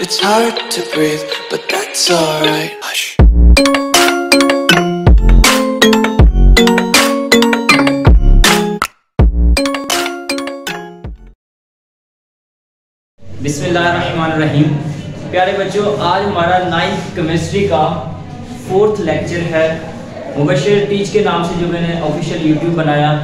It's hard to breathe, but that's alright. Hush. बिस्मिल्लाहिर्रहमानिर्रहीम। प्यारे बच्चों, आज हमारा 9th केमिस्ट्री का 4th लेक्चर है। मुबशिर टीच के नाम से जो मैंने ऑफिशियल यूट्यूब बनाया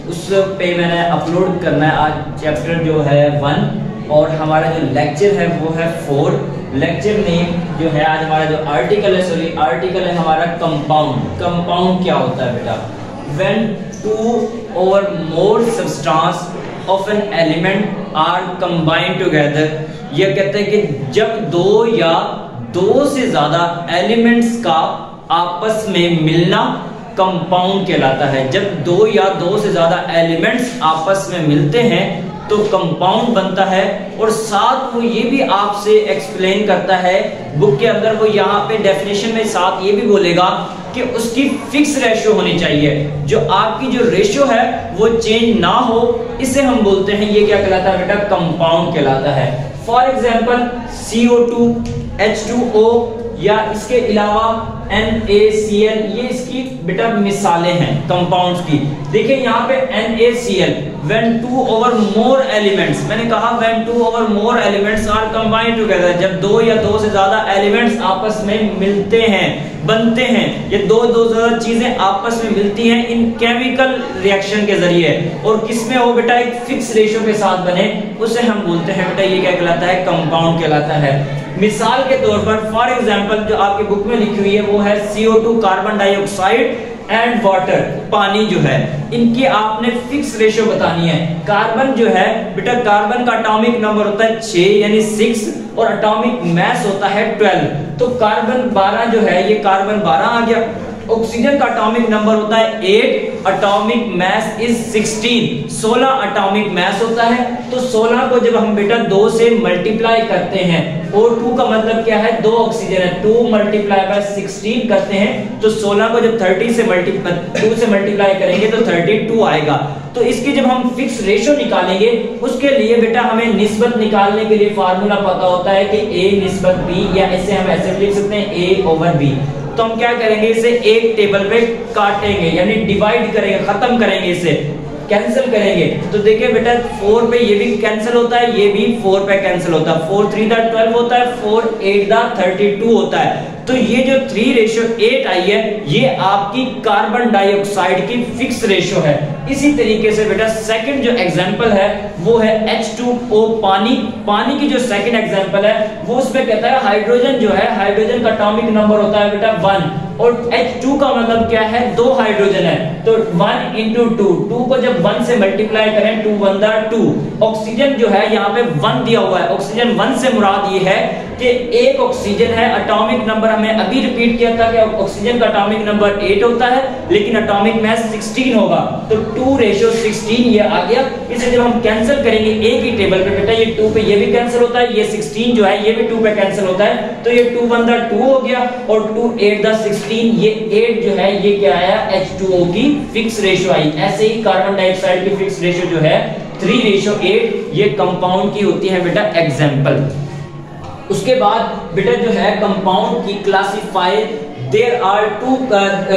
उस पे मैंने अपलोड करना है आज चैप्टर जो है 1 और हमारा जो लेक्चर है वो है 4। लेक्चर नेम जो है आज हमारा जो आर्टिकल है हमारा कंपाउंड। कंपाउंड क्या होता है बेटा? When 2 or more substance of an element are combined together। यह कहते हैं कि जब दो या दो से ज्यादा एलिमेंट्स का आपस में मिलना कंपाउंड कहलाता है। जब दो या दो से ज्यादा एलिमेंट्स आपस में मिलते हैं तो कंपाउंड बनता है। और साथ वो ये भी आपसे एक्सप्लेन करता है बुक के अंदर, वो यहाँ पे डेफिनेशन में साथ ये भी बोलेगा कि उसकी फिक्स रेशियो होनी चाहिए। जो आपकी जो रेशियो है वो चेंज ना हो, इसे हम बोलते हैं, ये क्या कहलाता है बेटा? कंपाउंड कहलाता है। फॉर एग्जांपल CO2, H2O या इसके अलावा NaCl, ये इसकी बेटा मिसालें हैं कंपाउंड्स की। देखिए यहाँ पे NaCl, when 2 or more elements, मैंने कहा when 2 or more elements are combined together, जब दो या दो से ज्यादा एलिमेंट्स आपस में मिलते हैं, बनते हैं, ये दो ज्यादा चीजें आपस में मिलती हैं इन केमिकल रिएक्शन के जरिए, और किसमें हो बेटा? एक फिक्स रेशियो के साथ बने, उसे हम बोलते हैं बेटा ये क्या कहलाता है? कंपाउंड कहलाता है। मिसाल के तौर पर फॉर एग्जांपल जो आपकी बुक में लिखी हुई है वो है CO2 carbon dioxide and water, पानी जो है, इनकी आपने फिक्स रेशियो बतानी है। कार्बन जो है बेटा, कार्बन का एटॉमिक नंबर होता है 6 यानी 6 और एटॉमिक मास होता है 12। तो कार्बन 12 जो है ये कार्बन 12 आ गया। ऑक्सीजन का एटॉमिक नंबर होता है 8, atomic mass is 16 atomic mass होता है। तो 16 को जब हम बेटा 2 से मल्टीप्लाई करते हैं, O2 का मतलब क्या है? 2 ऑक्सीजन है, 2 मल्टीप्लाई बाय 16 करते हैं तो 16 को जब 2 से मल्टीप्लाई करेंगे तो 32 आएगा। तो इसकी जब हम फिक्स रेशियो निकालेंगे उसके लिए बेटा हमें निस्बत निकालने के लिए फार्मूला पता होता है कि A निस्बत B, या इसे हम ऐसे लिख सकते हैं A/B। तो हम क्या करेंगे? इसे एक टेबल पे काटेंगे यानी डिवाइड करेंगे, खत्म करेंगे, इसे कैंसिल करेंगे। तो देखिए बेटा 4 पे ये भी कैंसिल होता है, ये भी 4 पे कैंसिल होता है। 4 3 12 होता है, 4 8 32 होता है। तो ये जो 3:8 आई है ये आपकी कार्बन डाइऑक्साइड की फिक्स रेशियो है। इसी तरीके से बेटा सेकंड जो एग्जांपल है वो है H2O, पानी। पानी की जो सेकंड एग्जांपल है वो उसमें कहता है हाइड्रोजन जो है, हाइड्रोजन का एटॉमिक नंबर होता है बेटा 1 और H2 का मतलब क्या है? 2 हाइड्रोजन है, तो 1 × 2, 2 को जब 1 से मल्टीप्लाई करें 2 1 2। ऑक्सीजन जो है यहाँ पे 1 दिया हुआ है, ऑक्सीजन 1 से मुराद ये है कि एक ऑक्सीजन है, एटॉमिक नंबर हमने अभी रिपीट किया था कि ऑक्सीजन का एटॉमिक नंबर 8 होता है लेकिन एटॉमिक मास 16 होगा, तो 2:16 ये आ गया। इसे जब हम कैंसिल करेंगे एक ही टेबल पे बेटा, ये 2 पे ये भी कैंसिल होता है, ये 16 जो है ये भी 2 पे कैंसिल होता है, तो ये 2 1 2 हो गया और 2 8 16, ये 8 जो है ये क्या आया? H2O की फिक्स रेशियो आई। ऐसे ही कार्बन डाइऑक्साइड की फिक्स रेशियो जो है 3:8, ये कंपाउंड की होती है बेटा एग्जांपल। उसके बाद बेटा जो है कंपाउंड की classify, there are 2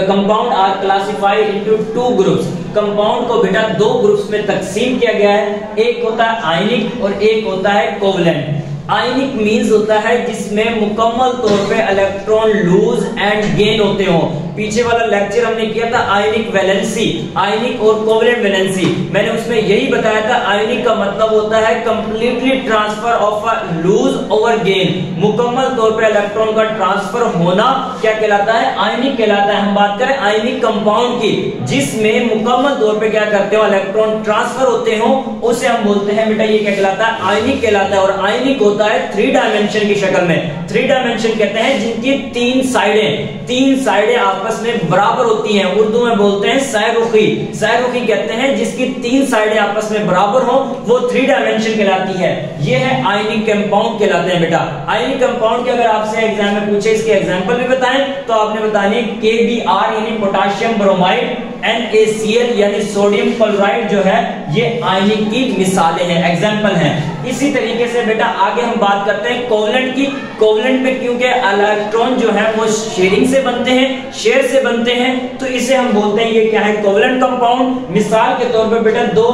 compound are classified into 2 groups. Compound को बेटा 2 ग्रुप्स में तकसीम किया गया है, एक होता है आयनिक और एक होता है कोवलेंट। आयनिक मींस होता है जिसमें मुकम्मल तौर पे इलेक्ट्रॉन लूज एंड गेन होते हो। पीछे वाला लेक्चर हमने किया था आयनिक वैलेंसी, आयनिक और कोवलेंट वैलेंसी, मैंने उसमें यही बताया था। आयनिक का मतलब होता है completely transfer of a lose over gain, मुकम्मल तौर पे इलेक्ट्रॉन का ट्रांसफर होना क्या कहलाता है? आयनिक कहलाता है। हम बात करें आयनिक कंपाउंड की जिसमें मुकम्मल तौर पे क्या करते हो? इलेक्ट्रॉन ट्रांसफर होते हो, उसे हम बोलते हैं बेटा ये क्या कहलाता है? आयनिक कहलाता है। और आयनिक होता है 3 डायमेंशन की शक्ल में। 3 डायमेंशन कहते हैं जिनकी 3 साइडें आपस में बराबर होती हैं, उर्दू में बोलते हैं सैरुखी। सैरुखी कहते हैं जिसकी 3 साइडें आपस में बराबर हो, वो 3 डायमेंशन कहलाती है। ये है आयनिक कंपाउंड कहलाते हैं बेटा। आयनिक कंपाउंड के अगर आपसे एग्जाम में पूछे इसके एग्जांपल भी बताएं तो आपने बताने KBr यानी पोटेशियम ब्रोमाइड, NaCl यानी सोडियम क्लोराइड जो है ये आयनिक की मिसालें हैं, एग्जाम्पल हैं। इसी तरीके से बेटा आगे हम बात करते हैं कोवलेंट की। कोवलेंट में क्योंकि इलेक्ट्रॉन जो है वो शेयरिंग से बनते हैं, शेयर से बनते हैं, तो इसे हम बोलते हैं ये क्या है, कोवलेंट कंपाउंड। मिसाल के तौर पर बेटा दो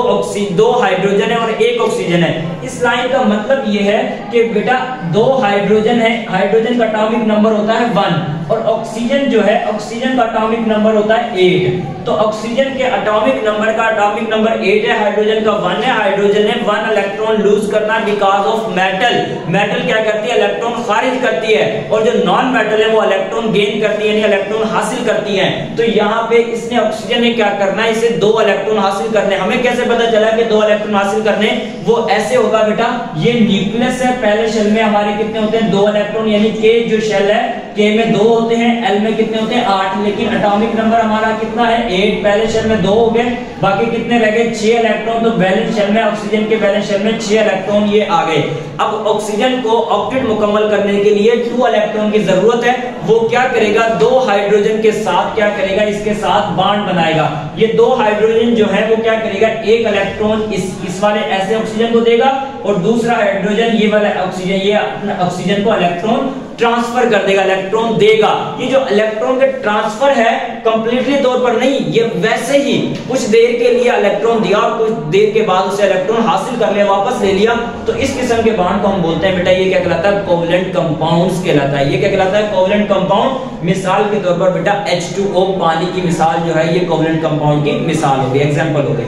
हाइड्रोजन है और एक ऑक्सीजन है। इस लाइन का मतलब ये है कि बेटा दो हाइड्रोजन है, हाइड्रोजन का एटॉमिक नंबर होता है 1 और ऑक्सीजन जो है, ऑक्सीजन का एटॉमिक नंबर होता है 8। तो ऑक्सीजन के एटॉमिक नंबर 8 है, हाइड्रोजन का 1 है। हाइड्रोजन ने 1 इलेक्ट्रॉन लूज करना बिकॉज ऑफ मेटल। मेटल क्या करती है, इलेक्ट्रॉन खारिज करती है, और जो नॉन मेटल है वो इलेक्ट्रॉन गेन करती है, यानी इलेक्ट्रॉन हासिल करती है। तो यहाँ पे इसने ऑक्सीजन ने क्या करना है, इसे 2 इलेक्ट्रॉन हासिल करने। हमें कैसे पता चला कि 2 इलेक्ट्रॉन हासिल करने, वो ऐसे होगा बेटा, ये न्यूक्लियस है, पहले शेल में हमारे कितने होते हैं, 2 इलेक्ट्रॉन, यानी के जो शेल है के में 2 होते हैं, एल में कितने होते हैं 8, लेकिन एटॉमिक नंबर हमारा कितना है 8। पहले शेल में 2 हो गए, बाकी कितने रह गए 6 इलेक्ट्रॉन। तो बैलेंस शेल में, ऑक्सीजन के बैलेंस शेल में 6 इलेक्ट्रॉन ये आ गए। अब ऑक्सीजन को ऑक्टेट मुकम्मल करने के लिए 2 इलेक्ट्रॉन की जरूरत है। वो क्या करेगा, 2 हाइड्रोजन के साथ क्या करेगा, इसके साथ बॉन्ड बनाएगा। ये 2 हाइड्रोजन जो है वो क्या करेगा, एक इलेक्ट्रॉन इस वाले ऐसे ऑक्सीजन को देगा और दूसरा हाइड्रोजन ये वाला ऑक्सीजन, ये अपना ऑक्सीजन को इलेक्ट्रॉन ट्रांसफर कर देगा, इलेक्ट्रॉन देगा। ये जो इलेक्ट्रॉन के ट्रांसफर है कंप्लीटली तौर पर नहीं, ये वैसे ही कुछ देर के लिए इलेक्ट्रॉन दिया और कुछ देर के बाद उसे इलेक्ट्रॉन हासिल कर लिया, वापस ले लिया। तो इस किस्म के बॉन्ड को हम बोलते हैं बेटा, ये क्या कहलाता है, कोवलेंट कंपाउंड्स कहलाता है। ये क्या कहलाता है, कोवलेंट कंपाउंड। मिसाल के तौर पर बेटा H2O पानी की मिसाल जो है, ये कोवलेंट कंपाउंड की मिसाल हो गई, एग्जांपल हो गई।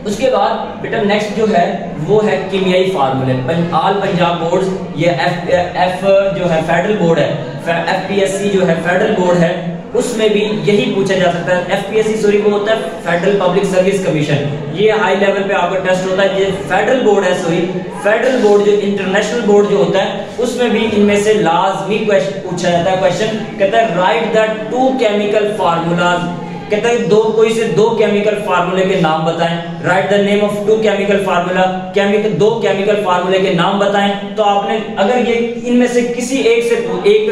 उसके बाद बेटा नेक्स्ट जो है वो है कीमियाई फार्मूले। ऑल पंजाब बोर्ड्स, ये एफ जो है फेडरल बोर्ड है, FPSC जो है फेडरल बोर्ड है, उसमें भी यही पूछा जा सकता है। FPSC सॉरी वो होता है फेडरल पब्लिक सर्विस कमीशन, ये हाई लेवल पे आपका टेस्ट होता है। ये फेडरल बोर्ड है, सॉरी फेडरल बोर्ड, जो इंटरनेशनल बोर्ड जो होता है उसमें भी इनमें से लाजमी पूछा जाता है क्वेश्चन। कहता है राइट द 2 केमिकल फार्मूलाज, कहता है कोई से 2 केमिकल फार्मूले के नाम बताएं। Right the name of 2 chemical formula, 2 chemical फार्मूले के नाम बताएं। तो आपने अगर ये इनमें से किसी एक पे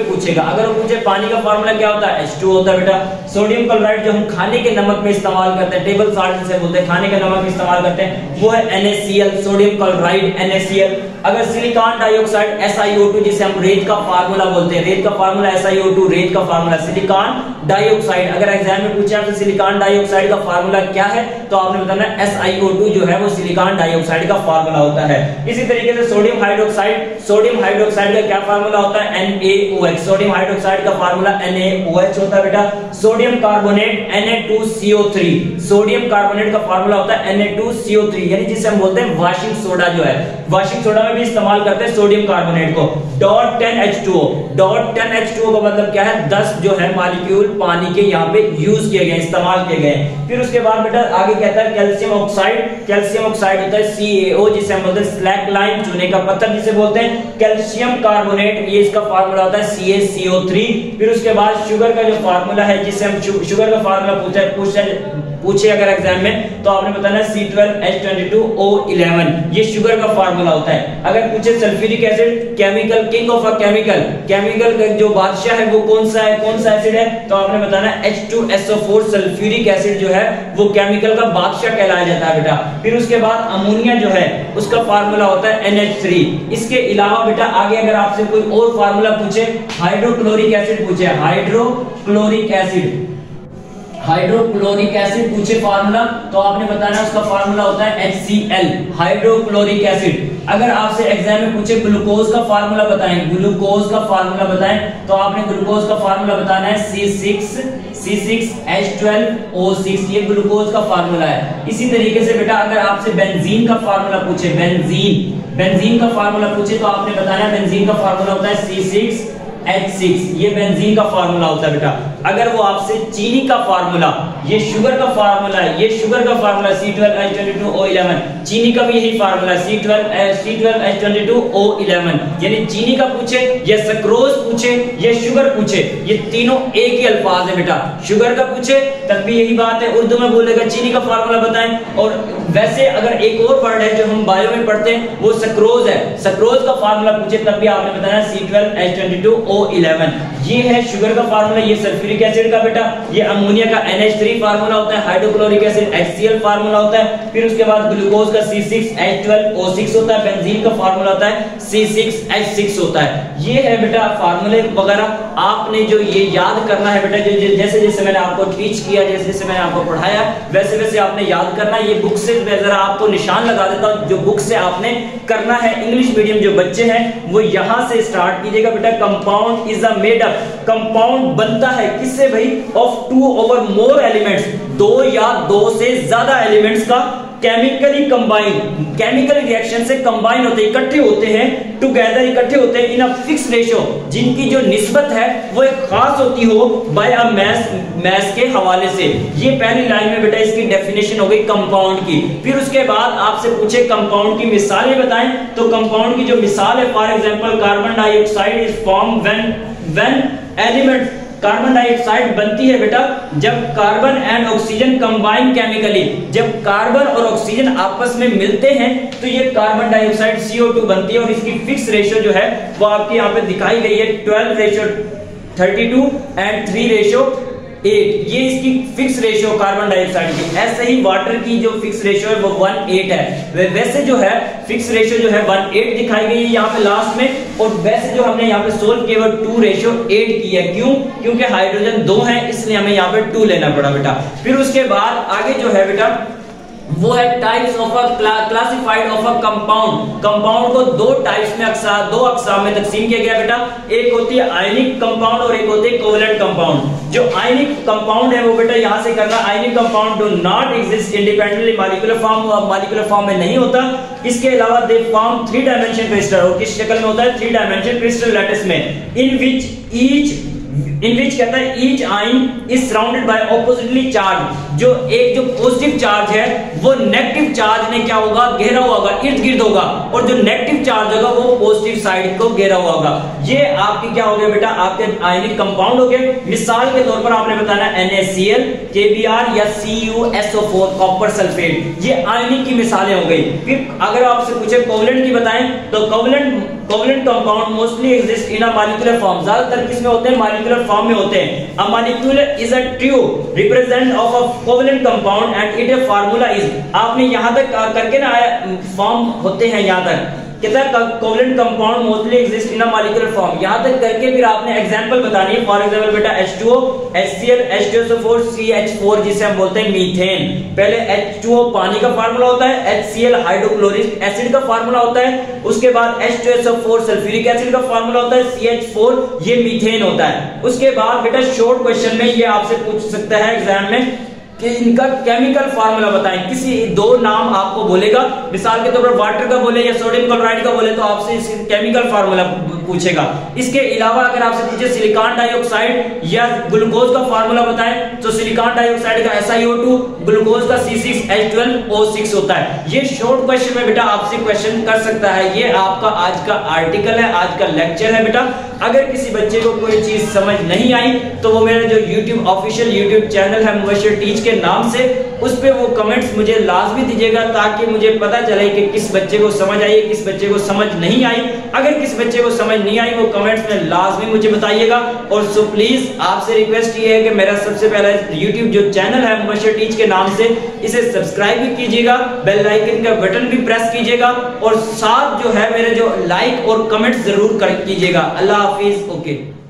पूछेगा, अगर वो पूछे पानी का फार्मूला क्या होता है, H2 होता है बेटा। सोडियम क्लोराइड जो हम खाने के नमक में इस्तेमाल करते हैं, टेबल साल्ट जिसे बोलते हैं, खाने का नमक इस्तेमाल करते हैं, वो है NaCl, सोडियम क्लोराइड NaCl। अगर सिलिकॉन डाइऑक्साइड SiO2 जिसे हम रेत का फार्मूला बोलते हैं, रेत का फार्मूला SiO2, रेत का फार्मूला सिलिकॉन डाइऑक्साइड। अगर एग्जाम में पूछे आपसे सिलिकॉन डाइऑक्साइड का फार्मूला क्या है, तो आपने बताना SiO2 जो है वो सिलिकॉन डाइऑक्साइड का फार्मूला होता है। इसी तरीके से सोडियम हाइड्रोक्साइड का क्या फार्मूला होता है, NaOH। सोडियम हाइड्रोक्साइड का फार्मूला NaOH होता है बेटा। Sodium carbonate Na2CO3, sodium carbonate का फार्मूला होता है Na2CO3, यानी जिसे हम बोलते हैं वाशिंग सोडा जो है, वाशिंग सोडा में भी इस्तेमाल करते हैं सोडियम कार्बोनेट को। .10H2O का मतलब क्या है, 10 जो है मॉलिक्यूल पानी के यहाँ पे यूज किए गए, इस्तेमाल किए गए। फिर उसके बाद बेटा आगे कहता है कैल्शियम ऑक्साइड होता है CaO, जिसे हम बोलते हैं स्लैक लाइम, चूने का पत्थर जिसे बोलते हैं। कैल्शियम कार्बोनेट, ये इसका फार्मूला होता है CaCO3। फिर उसके बाद शुगर का जो फार्मूला है, जिसे हम शुगर का फार्मूला पूछे अगर एग्जाम में, तो आपने बताना C12H22O11, ये शुगर का फार्मूला होता है। अगर पूछे sulphuric acid, chemical king of a chemical का जो बादशाह है वो कौन सा एसिड है, तो आपने बताना H2SO4, सल्फ्यूरिक एसिड जो है वो केमिकल का बादशाह कहलाया जाता है बेटा। फिर उसके बाद अमोनिया जो है उसका फार्मूला होता है NH3। इसके अलावा बेटा आगे अगर आपसे कोई और फार्मूला पूछे, हाइड्रोक्लोरिक एसिड पूछे, हाइड्रोक्लोरिक एसिड पूछे फार्मूला, तो आपने बताना उसका फार्मूला होता है HCl, हाइड्रोक्लोरिक एसिड। अगर आपसे एग्जाम में पूछे ग्लूकोज का फार्मूला बताएं, तो आपने ग्लूकोज का फार्मूला बताना है C6H12O6, ये ग्लूकोज का फार्मूला है। इसी तरीके से बेटा अगर आपसे बेंजीन का फार्मूला पूछे, बेंजीन का फार्मूला पूछे, तो आपने बताना है बेंजीन का फार्मूला होता है C6H6, ये बेंजीन का फार्मूला होता है बेटा। अगर वो आपसे चीनी का फार्मूला, ये शुगर का फार्मूला है, C12H22O11, चीनी का भी यही फार्मूला C12H22O11, यानी चीनी का पूछे या सक्रोज पूछे या शुगर पूछे, ये तीनों एक ही अल्फाज है बेटा। शुगर का पूछे तब भी यही बात है, उर्दू में बोलेगा चीनी का फार्मूला बताएं। और वैसे अगर एक और वर्ड है जो हम बायो में पढ़ते हैं वो सक्रोज है, सक्रोज का फार्मूला पूछे तब भी आपने बताना C12H22O11। ये है शुगर का फार्मूला, ये सल्फ्यूरिक एसिड का बेटा, ये अमोनिया का NH3 फार्मूला होता है, हाइड्रोक्लोरिक एसिड HCl फार्मूला होता है, फिर उसके बाद ग्लूकोज का C6H12O6 होता है, बेंजीन का फार्मूला होता है C6H6 होता है। ये है बेटा फार्मूले वगैरह आपने जो ये याद करना है बेटा, जो जैसे जैसे मैंने आपको टीच किया, जैसे जैसे मैंने आपको पढ़ाया वैसे वैसे आपने याद करना है। ये बुक से जरा आपको निशान लगा देता हूं, जो बुक से आपने करना है। इंग्लिश मीडियम जो बच्चे हैं वो यहां से स्टार्ट कीजिएगा बेटा। Compound is a made up, compound बनता है किससे भाई, ऑफ 2 और मोर एलिमेंट्स, 2 या 2 से ज्यादा एलिमेंट्स का केमिकली कंबाइन, केमिकल रिएक्शन से कंबाइन होते हैं, इकट्ठे होते हैं, टुगेदर इकट्ठे होते हैं इन अ फिक्स रेशियो, जिनकी जो निस्बत है वो एक खास होती हो बाय अ मैस के हवाले से। ये पहली लाइन में बेटा इसकी डेफिनेशन हो गई कंपाउंड की। फिर उसके बाद आपसे पूछे कंपाउंड की मिसालें बताएं, तो कंपाउंड की जो मिसाल है, for example carbon dioxide is form when element, carbon dioxide बनती है बेटा जब carbon and oxygen combine chemically, जब कार्बन और ऑक्सीजन आपस में मिलते हैं तो ये कार्बन डाइऑक्साइड CO2 बनती है। और इसकी फिक्स रेशियो जो है वो आपकी यहाँ पे दिखाई गई है 12:32 एंड 3:8। ये इसकी फिक्स रेशियो कार्बन डाइऑक्साइड की। ऐसे ही वाटर की जो फिक्स रेशियो है वो 1:8 है। वैसे जो है फिक्स रेशियो जो है 1:8 दिखाई गई है यहाँ पे लास्ट में, और वैसे जो हमने यहाँ पे सोल्व किया 2:8 की है। क्यों? क्योंकि हाइड्रोजन 2 है, इसलिए हमें यहाँ पे 2 लेना पड़ा बेटा। फिर उसके बाद आगे जो है बेटा वो है types of a classified of a compound. Compound को 2 टाइप्स में दो अकसाम में तकसीम किया गया बेटा। एक होती है आयनिक कंपाउंड और एक होती है कोवलेंट कंपाउंड। जो आयनिक कंपाउंड है वो बेटा यहां से करना, ionic compound do not exist independently molecular form, molecular form में नहीं होता। इसके अलावा दे फॉर्म 3 डायमेंशन क्रिस्टल, और किस शक्ल में होता है 3 डायमेंशन क्रिस्टल लैटिस में, इन विच कहता है each ion is surrounded by oppositely charge. जो एक जो पॉजिटिव चार्ज है वो नेगेटिव चार्ज ने क्या होगा, घेरा हुआ होगा, इर्द गिर्द होगा, और जो नेगेटिव चार्ज होगा वो पॉजिटिव साइड को घेरा हुआ होगा। ये आपकी क्या हो गया बेटा, आपके आयनिक कंपाउंड हो गए। मिसाल के तौर पर आपने बताना NaCl, KBr या CuSO4 कॉपर सल्फेट, ये आयनिक की मिसालें हो गई। फिर अगर आपसे पूछे कोवलेंट की बताएं, तो covalent compound mostly exist in a molecular form, ज्यादातर किसमें होते हैं, मॉलिक्यूलर फॉर्म में होते हैं। A molecule is a true represent of a covalent compound and it formula is, आपने यहां तक करके ना फॉर्म होते हैं, यहां तक कहता है covalent compound mostly exist in a molecular form, यहां तक करके फिर आपने एग्जांपल बतानी है। फॉर एग्जांपल बेटा H2O, HCl, H2SO4, CH4 जिसे हम बोलते हैं मीथेन। पहले H2O पानी का फार्मूला होता है, HCl हाइड्रोक्लोरिक एसिड का फार्मूला होता है, उसके बाद H2SO4 सल्फ्यूरिक एसिड का फार्मूला होता है, CH4 ये मीथेन होता है। उसके बाद बेटा शॉर्ट क्वेश्चन में ये आपसे पूछ सकता है एग्जाम में कि इनका केमिकल फार्मूला बताएं। किसी 2 नाम आपको बोलेगा, मिसाल के तौर पर वाटर का बोले या सोडियम क्लोराइड का बोले तो आपसे इसका केमिकल फार्मूला पूछेगा। इसके अलावा अगर आपसे पूछे सिलिकॉन डाइऑक्साइड या ग्लूकोज का फार्मूला बताएं, तो सिलिकॉन डाइऑक्साइड का SiO2, ग्लूकोज का C6H12O6 होता है। ये शॉर्ट क्वेश्चन में बेटा आपसे क्वेश्चन कर सकता है। ये आपका आज का आर्टिकल है, आज का लेक्चर है बेटा। अगर किसी बच्चे को कोई चीज समझ नहीं आई तो वो मेरा जो YouTube ऑफिशियल YouTube चैनल है मुबशर टीच के नाम से, उस पे वो कमेंट्स मुझे लाजमी दीजिएगा, ताकि मुझे पता चले कि किस बच्चे को समझ आई, किस बच्चे को समझ नहीं आई। अगर किस बच्चे को समझ नहीं आई वो कमेंट्स में लाजमी मुझे बताइएगा। और सो प्लीज आपसे रिक्वेस्ट ये है कि मेरा सबसे पहला YouTube जो चैनल है मुबशर टीच के नाम से, इसे सब्सक्राइब भी कीजिएगा, बेल आइकन का बटन भी प्रेस कीजिएगा, और साथ जो है मेरे जो लाइक और कमेंट जरूर कीजिएगा। अल्लाह हाफिज। ओके।